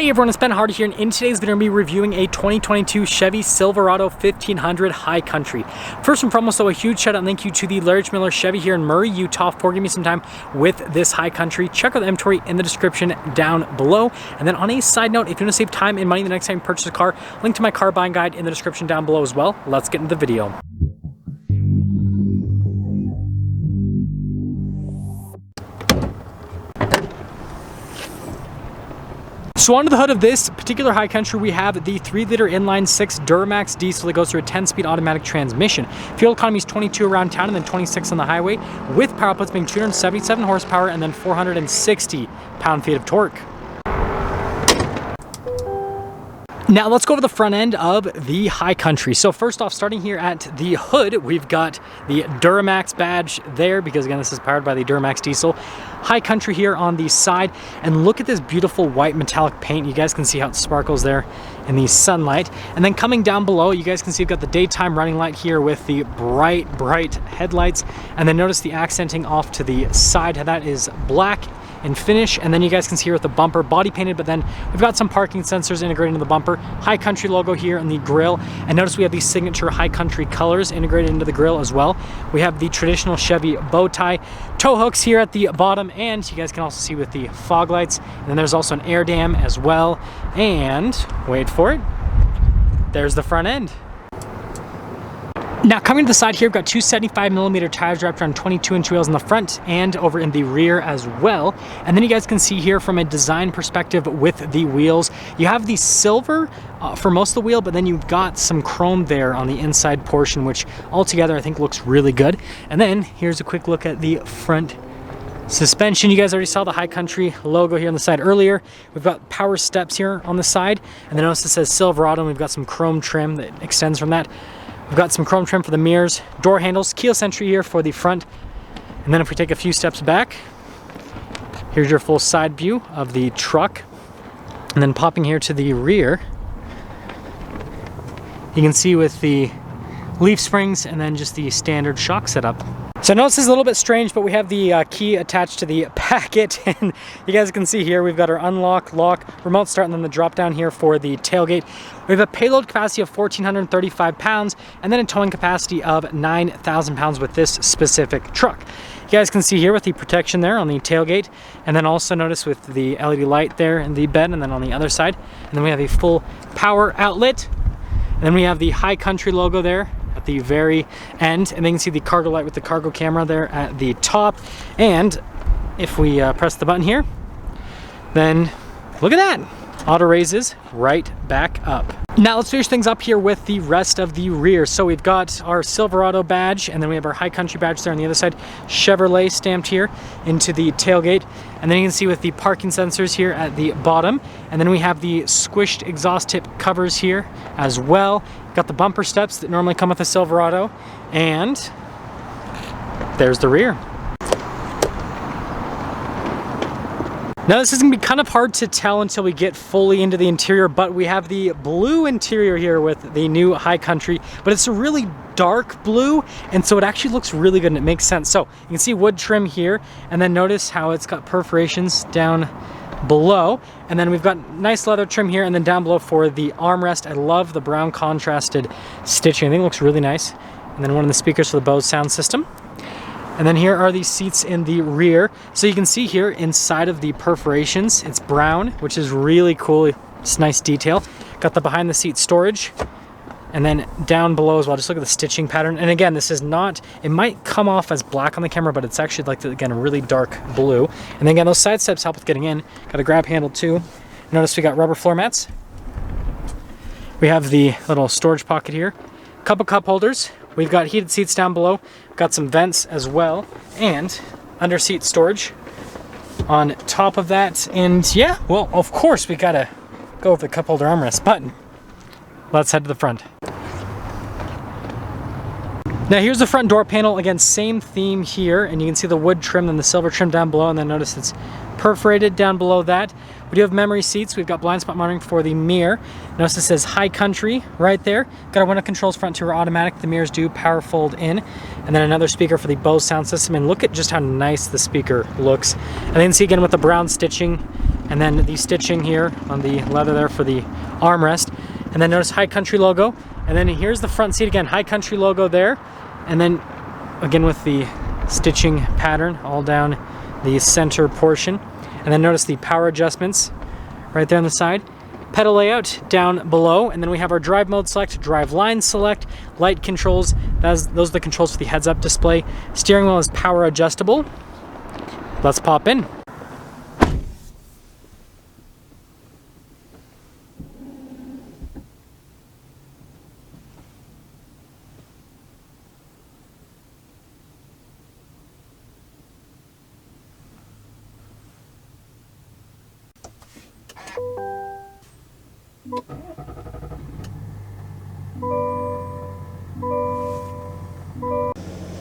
Hey everyone, it's Ben Hardy here, and in today's video, I'm going to be reviewing a 2022 Chevy Silverado 1500 High Country. First and foremost, though, a huge shout out and thank you to the Larry Miller Chevy here in Murray, Utah for giving me some time with this High Country. Check out the inventory in the description down below. And then on a side note, if you want to save time and money the next time you purchase a car, link to my car buying guide in the description down below as well. Let's get into the video. So under the hood of this particular High Country, we have the 3-liter inline-6 Duramax diesel that goes through a 10-speed automatic transmission. Fuel economy is 22 around town and then 26 on the highway, with power outputs being 277 horsepower and then 460 pound-feet of torque. Now let's go over the front end of the High Country. So first off, starting here at the hood, we've got the Duramax badge there because again, this is powered by the Duramax diesel. High Country here on the side, and look at this beautiful white metallic paint. You guys can see how it sparkles there in the sunlight. And then coming down below, you guys can see we've got the daytime running light here with the bright headlights. And then notice the accenting off to the side, how that is black and finish. And then you guys can see here with the bumper body painted, but then we've got some parking sensors integrated into the bumper. High Country logo here on the grille, and notice we have these signature High Country colors integrated into the grille as well. We have the traditional Chevy bow tie, tow hooks here at the bottom, and you guys can also see with the fog lights. And then there's also an air dam as well, and wait for it, there's the front end. Now coming to the side here, we've got two 75mm tires wrapped around 22-inch wheels in the front and over in the rear as well. And then you guys can see here from a design perspective with the wheels, you have the silver for most of the wheel, but then you've got some chrome there on the inside portion, which altogether I think looks really good. And then here's a quick look at the front suspension. You guys already saw the High Country logo here on the side earlier. We've got power steps here on the side, and then notice it says Silverado, and we've got some chrome trim that extends from that. We've got some chrome trim for the mirrors, door handles, keyless entry here for the front. And then if we take a few steps back, here's your full side view of the truck. And then popping here to the rear, you can see with the leaf springs and then just the standard shock setup. So I know this is a little bit strange, but we have the key attached to the packet, and you guys can see here we've got our unlock, lock, remote start, and then the drop down here for the tailgate. We have a payload capacity of 1,435 pounds and then a towing capacity of 9,000 pounds with this specific truck. You guys can see here with the protection there on the tailgate, and then also notice with the LED light there in the bed, and then on the other side. And then we have a full power outlet, and then we have the High Country logo there at the very end, and then you can see the cargo light with the cargo camera there at the top. And if we press the button here, then look at that, auto raises right back up. Now let's finish things up here with the rest of the rear. So we've got our Silverado badge, and then we have our High Country badge there on the other side, Chevrolet stamped here into the tailgate. And then you can see with the parking sensors here at the bottom. And then we have the squished exhaust tip covers here as well. Got the bumper steps that normally come with a Silverado. And there's the rear. Now this is going to be kind of hard to tell until we get fully into the interior, but we have the blue interior here with the new High Country, but it's a really dark blue, and so it actually looks really good and it makes sense. So you can see wood trim here, and then notice how it's got perforations down below, and then we've got nice leather trim here, and then down below for the armrest. I love the brown contrasted stitching. I think it looks really nice. And then one of the speakers for the Bose sound system. And then here are the seats in the rear. So you can see here inside of the perforations, it's brown, which is really cool. It's nice detail. Got the behind the seat storage. And then down below as well, just look at the stitching pattern. And again, this is not, it might come off as black on the camera, but it's actually like, again, a really dark blue. And then again, those side steps help with getting in. Got a grab handle too. Notice we got rubber floor mats. We have the little storage pocket here. Couple cup holders. We've got heated seats down below, got some vents as well, and under seat storage on top of that. And yeah, well, of course we gotta go over the cup holder armrest button. Let's head to the front. Now here's the front door panel. Again, same theme here, and you can see the wood trim and the silver trim down below, and then notice it's perforated down below that. We do have memory seats. We've got blind spot monitoring for the mirror. Notice it says High Country right there. Got our window controls, front to rear automatic. The mirrors do power fold in. And then another speaker for the Bose sound system. And look at just how nice the speaker looks. And then you can see again with the brown stitching and then the stitching here on the leather there for the armrest. And then notice High Country logo. And then here's the front seat again, High Country logo there. And then again with the stitching pattern all down the center portion. And then notice the power adjustments right there on the side. Pedal layout down below, and then we have our drive mode select, drive line select, light controls. Those are the controls for the heads-up display. Steering wheel is power adjustable. Let's pop in.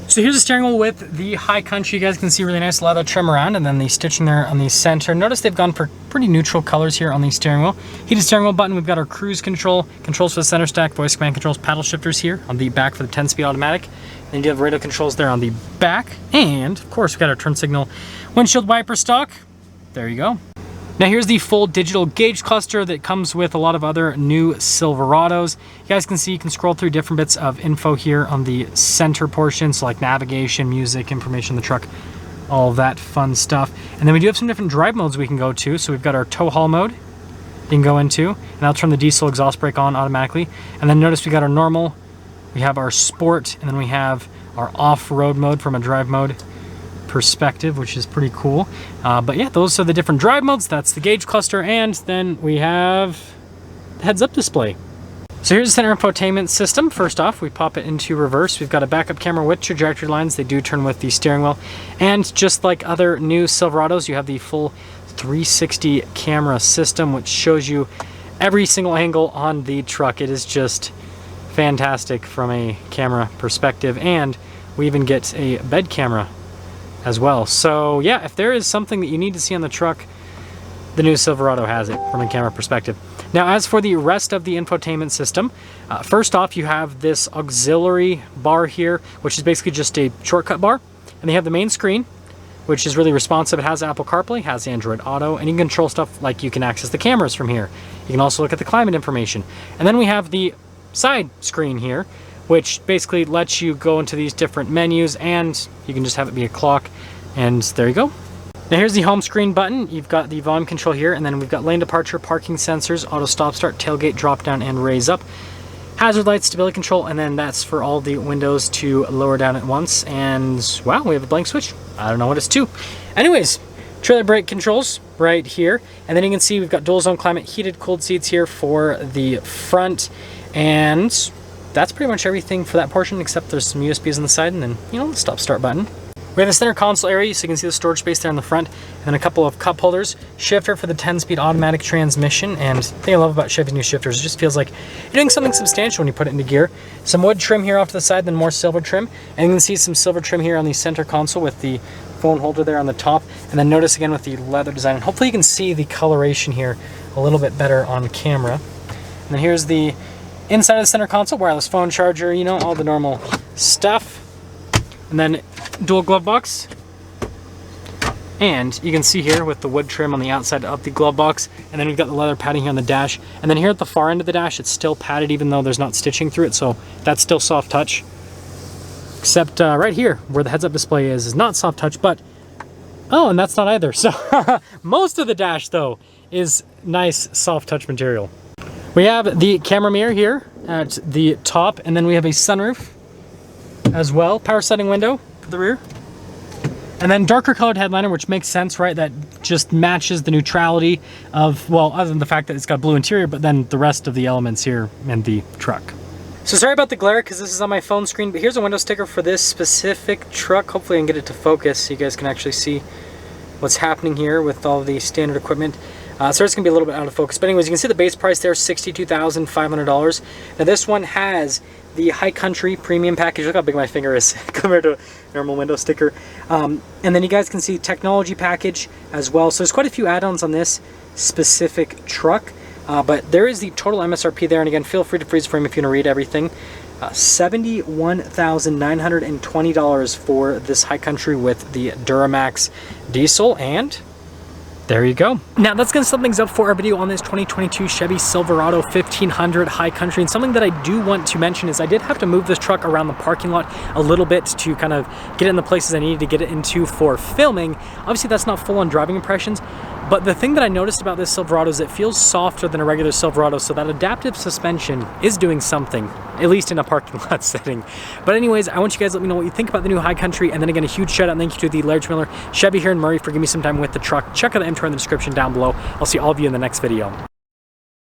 So here's the steering wheel with the High Country. You guys can see really nice leather trim around, and then the stitching there on the center. Notice they've gone for pretty neutral colors here on the steering wheel. Heated steering wheel button, we've got our cruise control, controls for the center stack, voice command controls, paddle shifters here on the back for the 10-speed automatic. Then you have radio controls there on the back, and of course we've got our turn signal, windshield wiper stock. There you go. Now here's the full digital gauge cluster that comes with a lot of other new Silverados. You guys can see you can scroll through different bits of info here on the center portion, so like navigation, music, information on the truck, all of that fun stuff. And then we do have some different drive modes we can go to. So we've got our tow haul mode you can go into, and I'll turn the diesel exhaust brake on automatically. And then notice we got our normal, we have our sport, and then we have our off-road mode from a drive mode perspective, which is pretty cool. But yeah, those are the different drive modes. That's the gauge cluster, and then we have the heads-up display. So here's the center infotainment system. First off, we pop it into reverse. We've got a backup camera with trajectory lines. They do turn with the steering wheel. And just like other new Silverados, you have the full 360 camera system, which shows you every single angle on the truck. It is just fantastic from a camera perspective, and we even get a bed camera as well. So yeah, if there is something that you need to see on the truck, the new Silverado has it from a camera perspective. Now, as for the rest of the infotainment system, first off, you have this auxiliary bar here, which is basically just a shortcut bar. And they have the main screen, which is really responsive. It has Apple CarPlay, has Android Auto, and you can control stuff like you can access the cameras from here. You can also look at the climate information. And then we have the side screen here, which basically lets you go into these different menus, and you can just have it be a clock, and there you go. Now here's the home screen button. You've got the volume control here, and then we've got lane departure, parking sensors, auto stop start, tailgate drop down and raise up, hazard lights, stability control, and then that's for all the windows to lower down at once. And wow, we have a blank switch. I don't know what it's to. Anyways, trailer brake controls right here, and then you can see we've got dual zone climate, heated cooled seats here for the front, and that's pretty much everything for that portion, except there's some USBs on the side, and then, you know, the stop start button. We have the center console area, so you can see the storage space there in the front, and then a couple of cup holders, shifter for the 10-speed automatic transmission. And the thing I love about Chevy's new shifters, it just feels like you're doing something substantial when you put it into gear. Some wood trim here off to the side, then more silver trim, and you can see some silver trim here on the center console with the phone holder there on the top. And then notice again with the leather design, and hopefully you can see the coloration here a little bit better on camera. And then here's the inside of the center console, wireless phone charger, you know, all the normal stuff. And then dual glove box. And you can see here with the wood trim on the outside of the glove box. And then we've got the leather padding here on the dash. And then here at the far end of the dash, it's still padded even though there's not stitching through it. So that's still soft touch. Except right here where the heads-up display is not soft touch, but oh, and that's not either. So most of the dash though is nice soft touch material. We have the camera mirror here at the top, and then we have a sunroof as well, power setting window for the rear, and then darker colored headliner, which makes sense, right? That just matches the neutrality of, well, other than the fact that it's got blue interior, but then the rest of the elements here in the truck. So sorry about the glare because this is on my phone screen, but here's a window sticker for this specific truck. Hopefully I can get it to focus so you guys can actually see what's happening here with all the standard equipment. So it's going to be a little bit out of focus. But anyways, you can see the base price there, $62,500. Now this one has the High Country Premium Package. Look how big my finger is compared to a normal window sticker. And then you guys can see Technology Package as well. So there's quite a few add-ons on this specific truck. But there is the total MSRP there. And again, feel free to freeze frame if you want to read everything. $71,920 for this High Country with the Duramax diesel. And There you go. Now that's gonna sum things up for our video on this 2022 Chevy Silverado 1500 High Country. And something that I do want to mention is I did have to move this truck around the parking lot a little bit to kind of get it in the places I needed to get it into for filming. Obviously that's not full on driving impressions, but the thing that I noticed about this Silverado is it feels softer than a regular Silverado, so that adaptive suspension is doing something, at least in a parking lot setting. But anyways, I want you guys to let me know what you think about the new High Country, and then again, a huge shout out and thank you to the Large Miller Chevy here in Murray for giving me some time with the truck. Check out the inventory in the description down below. I'll see all of you in the next video.